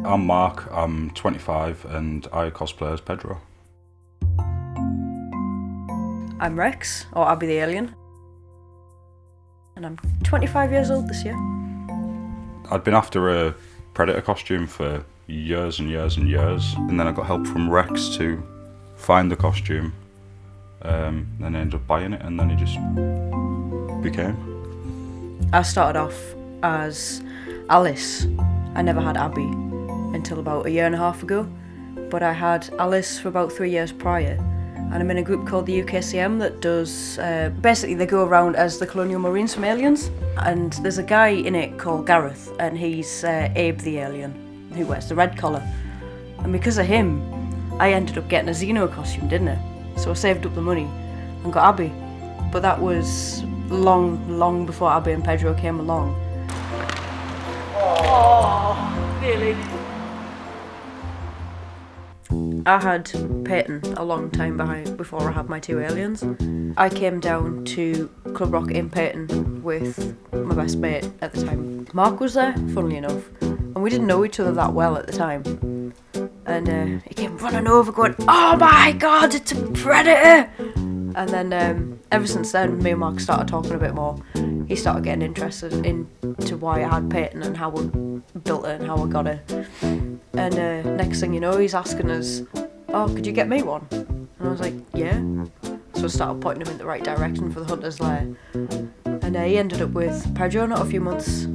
I'm Mark, I'm 25 and I cosplay as Pedro. I'm Rex, or Abi the Alien, and I'm 25 years old this year. I'd been after a Predator costume for years and years and years, and then I got help from Rex to find the costume, then I ended up buying it, and then it just became. I started off as Alice. I never had Abi until about a year and a half ago, but I had Alice for about 3 years prior, and I'm in a group called the UKCM that does, basically they go around as the Colonial Marines from Aliens, and there's a guy in it called Gareth, and he's Abe the Alien, who wears the red collar, and because of him I ended up getting a Xeno costume, didn't I? So I saved up the money and got Abi, but that was long before Abi and Pedro came along. Oh, really? I had Peyton a long time before I had my two aliens. I came down to Club Rock in Peyton with my best mate at the time. Mark was there, funnily enough, and we didn't know each other that well at the time. And he came running over going, "Oh my god, it's a Predator!" And then ever since then, me and Mark started talking a bit more. He started getting interested into why I had Peyton and how I built it and how I got it. And next thing you know, he's asking us, "Oh, could you get me one?" And I was like, "Yeah." So I started pointing him in the right direction for the Hunter's Lair. And he ended up with Pedro not a few months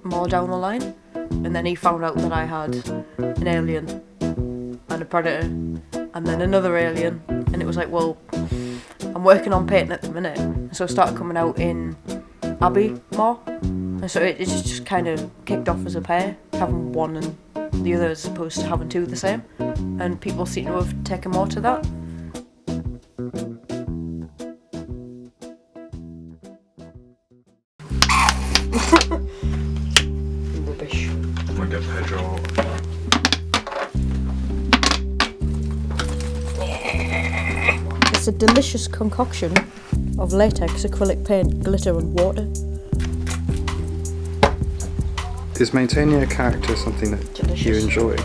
more down the line. And then he found out that I had an alien and a Predator and then another alien. And it was like, well, I'm working on Peyton at the minute. So I started coming out in Abi more. And so it just kind of kicked off as a pair, having one and the other as opposed to having two the same. And people seem to have taken more to that. Rubbish. I'm gonna get Pedro. It's a delicious concoction of latex, acrylic paint, glitter and water. Is maintaining a character something that Delicious. you enjoy?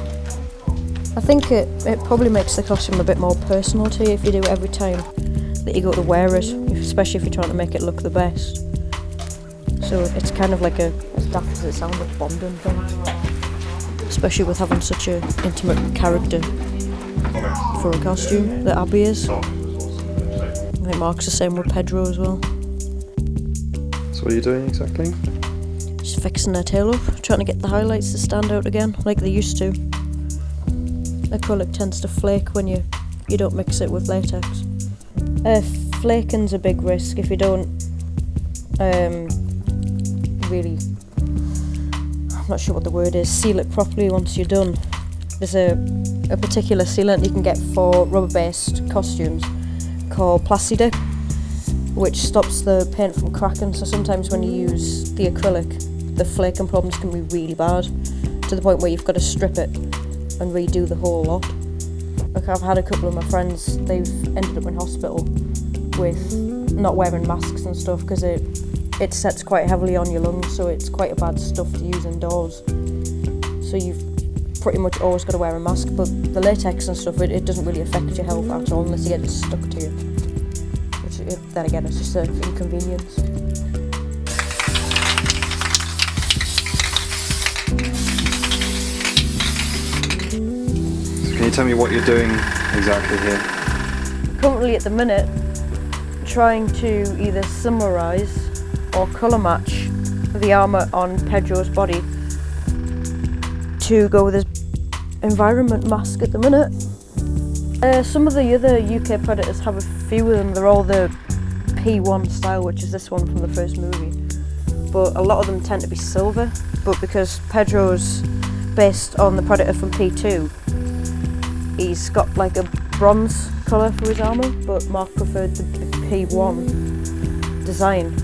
I think it probably makes the costume a bit more personal to you if you do it every time that you go to wear it, especially if you're trying to make it look the best. So it's kind of like as daft as it sounds, a bonding thing. Especially with having such an intimate character for a costume that Abi is. I think Mark's the same with Pedro as well. So what are you doing exactly? Just fixing their tail up, trying to get the highlights to stand out again, like they used to. Acrylic tends to flake when you don't mix it with latex. Flaking's a big risk if you don't really, I'm not sure what the word is, seal it properly once you're done. There's a particular sealant you can get for rubber-based costumes called Plastidip, which stops the paint from cracking, so sometimes when you use the acrylic, the flaking problems can be really bad, to the point where you've got to strip it and redo the whole lot. Like I've had a couple of my friends, they've ended up in hospital with not wearing masks and stuff because it sets quite heavily on your lungs, so it's quite a bad stuff to use indoors. So you've pretty much always got to wear a mask, but the latex and stuff, it doesn't really affect your health at all unless you get it stuck to you. Which, then again, it's just an inconvenience. So can you tell me what you're doing exactly here? Currently at the minute, trying to either summarise or colour match the armour on Pedro's body to go with his environment mask at the minute. Some of the other UK Predators have a few of them, they're all the P1 style, which is this one from the first movie. But a lot of them tend to be silver, but because Pedro's based on the Predator from P2, he's got like a bronze colour for his armour, but Mark preferred the P1 design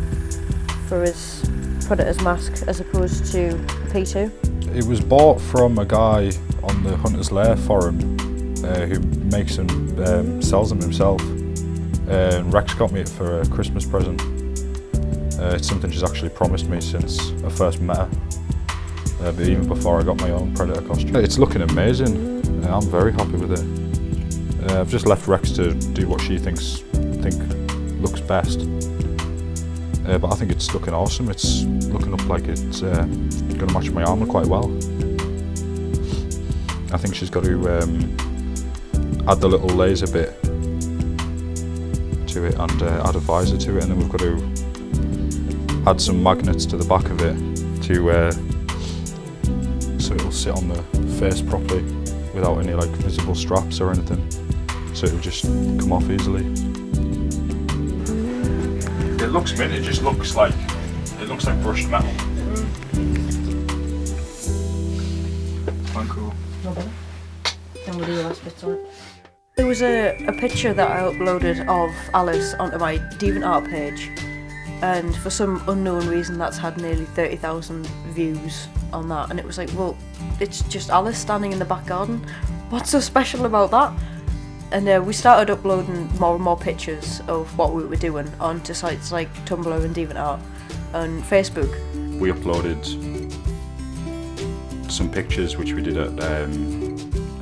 for his Predator's mask as opposed to P2. It was bought from a guy on the Hunter's Lair forum who makes and sells them himself. Rex got me it for a Christmas present. It's something she's actually promised me since I first met her. but even before I got my own Predator costume. It's looking amazing. I'm very happy with it. I've just left Rex to do what she think looks best. But I think it's looking awesome. It's looking up like it's going to match my armour quite well. I think she's got to add the little laser bit to it and add a visor to it, and then we've got to add some magnets to the back of it to so it'll sit on the face properly without any like visible straps or anything, so it'll just come off easily. It looks mint. It just looks like brushed metal. Quite cool. And we'll do the last bits on it. There was a picture that I uploaded of Alice onto my DeviantArt page, and for some unknown reason that's had nearly 30,000 views on that, and it was like, well, it's just Alice standing in the back garden. What's so special about that? And we started uploading more and more pictures of what we were doing onto sites like Tumblr and DeviantArt and Facebook. We uploaded some pictures which we did at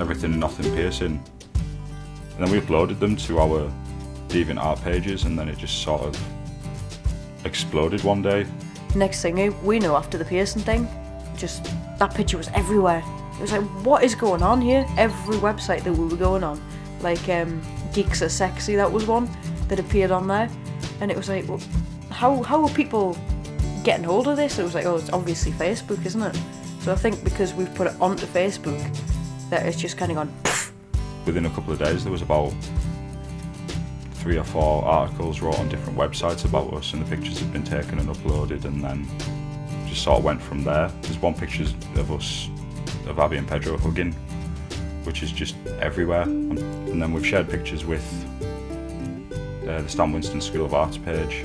Everything and Nothing Piercing, and then we uploaded them to our DeviantArt pages, and then it just sort of exploded one day. Next thing we know, after the piercing thing, just that picture was everywhere. It was like, what is going on here? Every website that we were going on, like Geeks Are Sexy, that was one that appeared on there, and it was like, well, how are people getting hold of this? It was like, oh, it's obviously Facebook, isn't it? So I think because we've put it onto Facebook, that it's just kind of gone pfft. Within a couple of days there was about 3 or 4 articles wrote on different websites about us, and the pictures had been taken and uploaded, and then just sort of went from there. There's one picture of us, of Abi and Pedro hugging, which is just everywhere. And then we've shared pictures with the Stan Winston School of Arts page.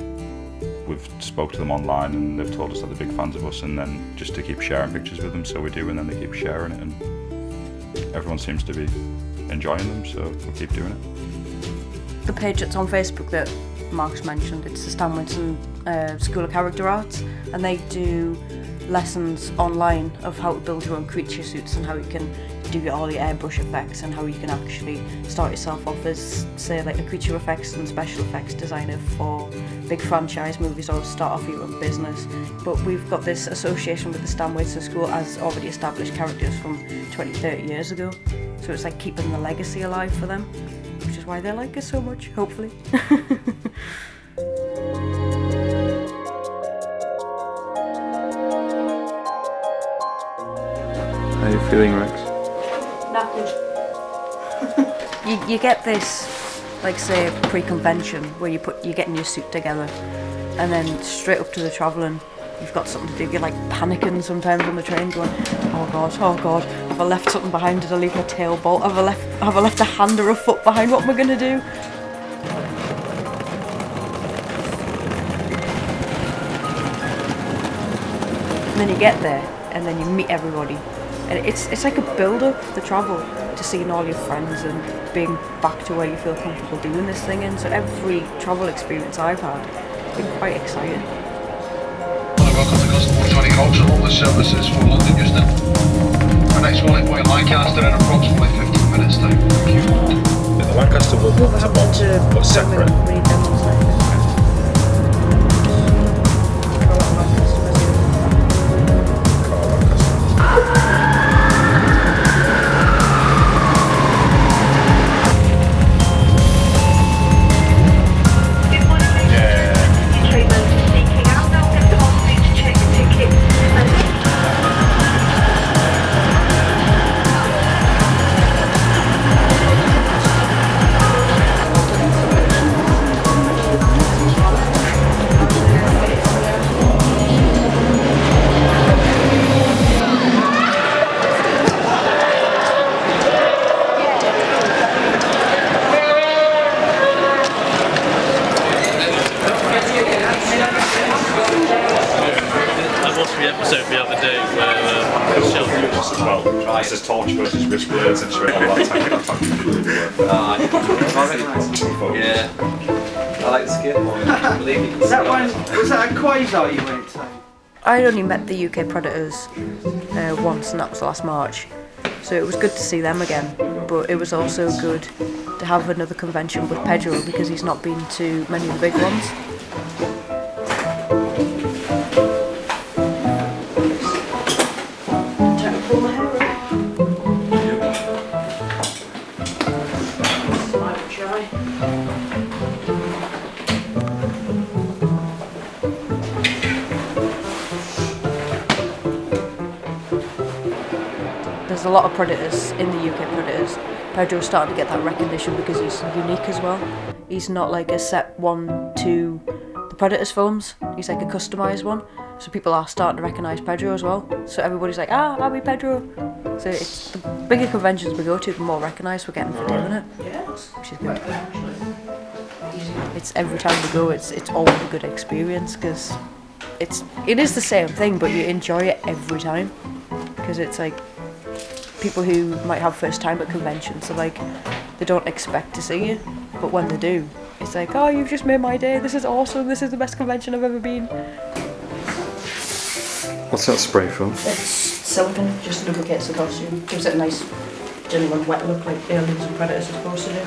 We've spoke to them online and they've told us that they're big fans of us, and then just to keep sharing pictures with them, so we do, and then they keep sharing it, and everyone seems to be enjoying them, so we'll keep doing it. The page that's on Facebook that Mark's mentioned, it's the Stan Winston School of Character Arts, and they do lessons online of how to build your own creature suits and how you can do all your airbrush effects, and how you can actually start yourself off as, say, like a creature effects and special effects designer for big franchise movies, or start off your own business. But we've got this association with the Stan Winston School as already established characters from 20-30 years ago, so it's like keeping the legacy alive for them, which is why they like us so much, hopefully. How are you feeling, Rex? Knackered. you get this, like, say, pre-convention where you're getting your suit together, and then straight up to the travelling, you've got something to do. You're like panicking sometimes on the train, going, oh god, have I left something behind? Did I leave my tail bolt? Have I left a hand or a foot behind? What am I gonna do? And then you get there, and then you meet everybody. And it's like a build-up, the travel, to seeing all your friends and being back to where you feel comfortable doing this thing in. So every travel experience I've had has been quite exciting. Welcome to Customer 20 Culture, all the services for London Euston. Our next one in Lancaster in approximately 15 minutes time. Thank you. The Lancaster will We'll have to but separate. We need demos next. This is torch versus wrist blades and showing all that tank attack. Yeah. I like the skin. Was that a quasar you went to? I only met the UK Predators once, and that was last March, so it was good to see them again, but it was also good to have another convention with Pedro because he's not been to many of the big ones. There's a lot of Predators in the UK Predators. Pedro's starting to get that recognition because he's unique as well. He's not like a set one to the Predators films, he's like a customised one. So people are starting to recognise Pedro as well. So everybody's like, Abi Pedro. So it's the bigger conventions we go to, the more recognised we're getting for doing it. Which is good. It's every time we go, it's always a good experience because it is the same thing, but you enjoy it every time because it's like people who might have first time at conventions, so like they don't expect to see you, but when they do, it's like, oh, you've just made my day, this is awesome, this is the best convention I've ever been. What's that spray from? It's silicone, just lubricates the costume, gives it a nice genuine wet look like Aliens and Predators are supposed to do.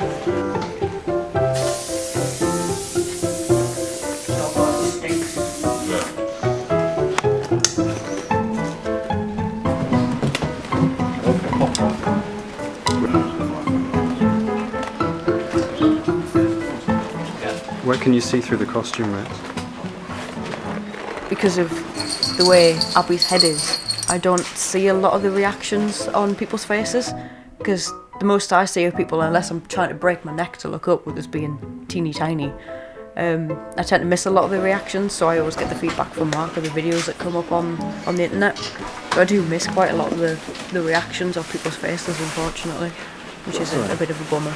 Where can you see through the costume, Max? Because of the way Abi's head is, I don't see a lot of the reactions on people's faces, because the most I see of people, unless I'm trying to break my neck to look up with us being teeny tiny, I tend to miss a lot of the reactions, so I always get the feedback from Mark of the videos that come up on the internet. So I do miss quite a lot of the reactions of people's faces, unfortunately, which is a bit of a bummer.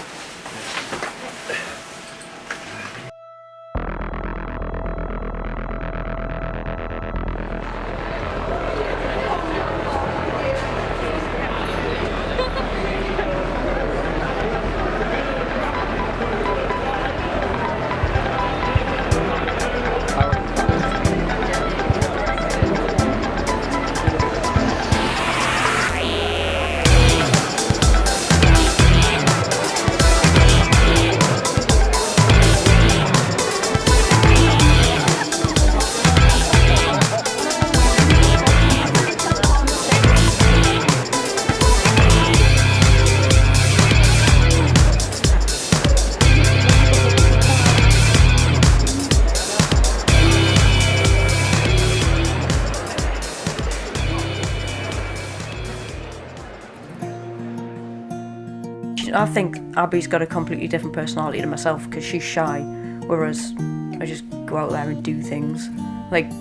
I think Abi's got a completely different personality to myself because she's shy, whereas I just go out there and do things. Like,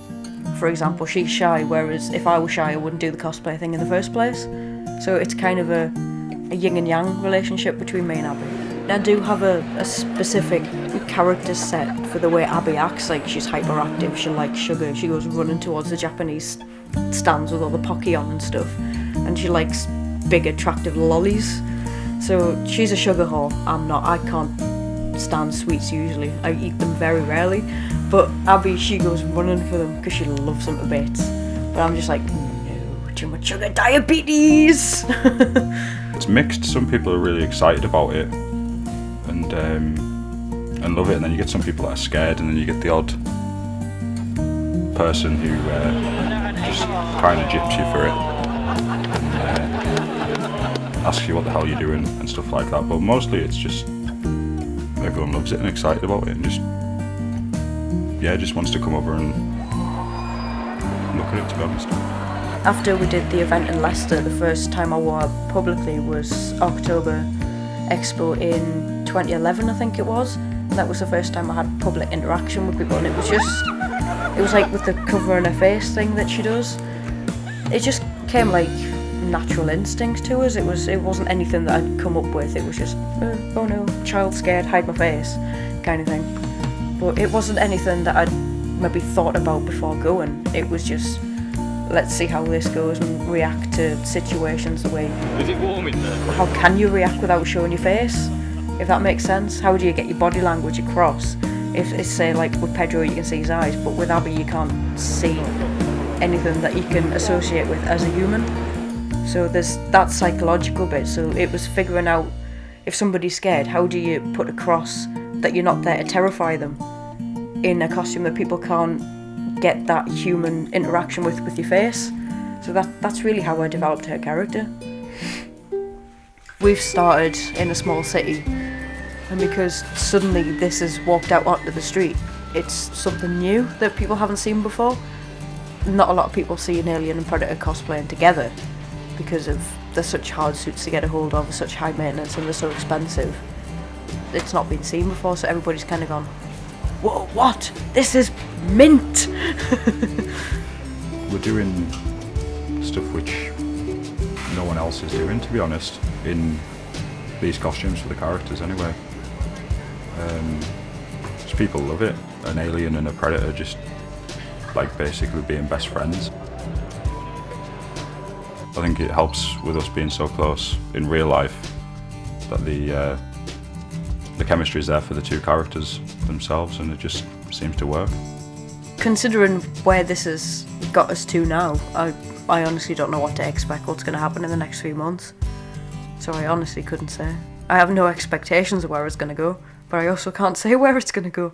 for example, she's shy, whereas if I was shy I wouldn't do the cosplay thing in the first place. So it's kind of a yin and yang relationship between me and Abi. I do have a specific character set for the way Abi acts. Like, she's hyperactive, she likes sugar, she goes running towards the Japanese stands with all the pocky on and stuff, and she likes big attractive lollies. So she's a sugar whore, I'm not. I can't stand sweets usually, I eat them very rarely, but Abi, she goes running for them because she loves them to bits. But I'm just like, no, too much sugar, diabetes! It's mixed. Some people are really excited about it and love it, and then you get some people that are scared, and then you get the odd person who just kind of gyps you for it. Ask you what the hell you're doing and stuff like that, but mostly it's just everyone loves it and excited about it and just wants to come over and look at it, to be honest. After we did the event in Leicester, the first time I wore it publicly was October Expo in 2011, I think it was. That was the first time I had public interaction with people, and it was like with the covering her face thing that she does. It just came like natural instinct to us. It wasn't anything that I'd come up with. It was just, oh no, child scared, hide my face kind of thing. But it wasn't anything that I'd maybe thought about before going. It was just, let's see how this goes and react to situations the way. Is it warm in there? How can you react without showing your face? If that makes sense. How do you get your body language across? If it's, say, like with Pedro you can see his eyes, but with Abi you can't see anything that you can associate with as a human. So there's that psychological bit. So it was figuring out, if somebody's scared, how do you put across that you're not there to terrify them in a costume that people can't get that human interaction with your face. So that's really how I developed her character. We've started in a small city, and because suddenly this has walked out onto the street, it's something new that people haven't seen before. Not a lot of people see an Alien and Predator cosplaying together because they're such hard suits to get a hold of, they're such high maintenance, and they're so expensive. It's not been seen before, so everybody's kind of gone, whoa, what? This is mint! We're doing stuff which no one else is doing, to be honest, in these costumes for the characters anyway. Just people love it. An alien and a predator just like basically being best friends. I think it helps with us being so close in real life that the chemistry is there for the two characters themselves, and it just seems to work. Considering where this has got us to now, I honestly don't know what to expect, what's going to happen in the next few months. So I honestly couldn't say. I have no expectations of where it's going to go, but I also can't say where it's going to go.